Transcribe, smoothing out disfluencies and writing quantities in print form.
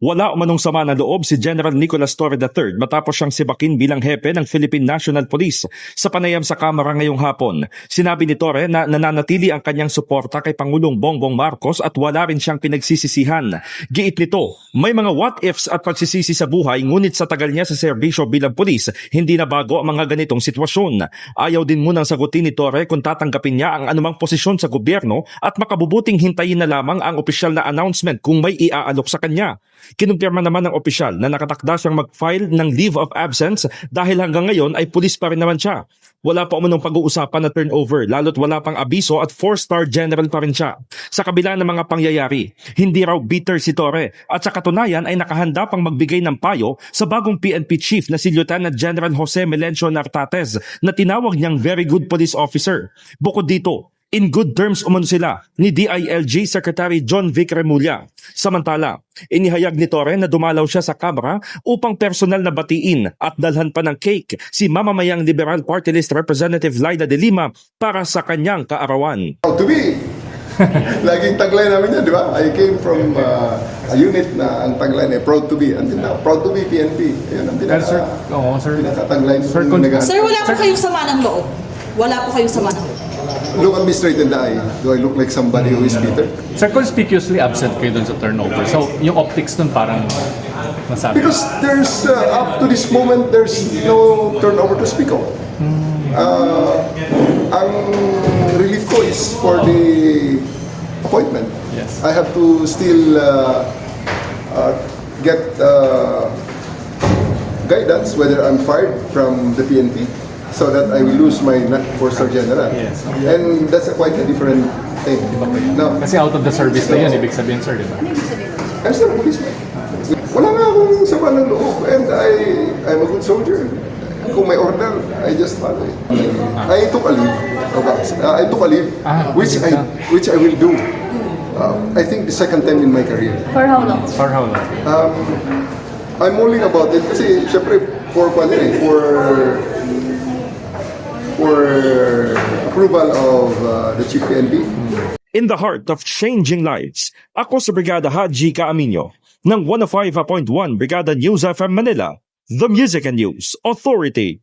Wala umanong sama ng loob si General Nicolas Torre III matapos siyang sibakin bilang hepe ng Philippine National Police sa panayam sa Kamara ngayong hapon. Sinabi ni Torre na nananatili ang kanyang suporta kay Pangulong Bongbong Marcos at wala rin siyang pinagsisisihan. Giit nito, may mga what-ifs at pagsisisi sa buhay ngunit sa tagal niya sa serbisyo bilang pulis, hindi na bago ang mga ganitong sitwasyon. Ayaw din munang sagutin ni Torre kung tatanggapin niya ang anumang posisyon sa gobyerno at makabubuting hintayin na lamang ang opisyal na announcement kung may iaalok sa kanya. Kinumpirma naman ng opisyal na nakatakda siyang mag-file ng leave of absence dahil hanggang ngayon ay pulis pa rin naman siya. Wala pa umunong pag-uusapan na turnover lalo't wala pang abiso at 4-star general pa rin siya. Sa kabila ng mga pangyayari, hindi raw bitter si Torre at sa katunayan ay nakahanda pang magbigay ng payo sa bagong PNP chief na si Lieutenant General Jose Melencio Nartates na tinawag niyang very good police officer. Bukod dito, in good terms umano sila ni DILG Secretary John Vic Remulla. Samantala, inihayag ni Torre na dumalaw siya sa Kamara upang personal na batiin at dalhan pa ng cake si mamamayang Liberal Party List Representative Laila de Lima para sa kanyang kaarawan. Proud to be! Laging tagline namin yan, di ba? I came from a unit na ang tagline ay proud to be. Until now, proud to be PNP. Ayun ang pinaka-tagline. Sir, wala po kayong sama ng loob? Wala po kayong sama ng loob? Look at me straight in the eye. Do I look like somebody who is bitter? Sir, conspicuously absent kayo dun sa turnover. So, yung optics dun parang masabi. Because there's, up to this moment, there's no turnover to speak of. Ang relief ko is for the appointment. Yes. I have to still get guidance whether I'm fired from the PNP so that I will lose my 4-star general. Yes. And that's quite a different thing. No, Kasi out of the service na yun, ibig sabihin, sir, di ba? I'm still a policeman. Wala nga akong sama ng loob and I'm a good soldier. Kung may order, I just follow it. I took a leave. Which I will do. I think the second time in my career. For how long? For how long? I'm mulling about it kasi syempre for approval of the Chief PNP. In the heart of changing lives, ako si Brigada Haji Caaminio ng 105.1 Brigada News FM Manila, The Music and News Authority.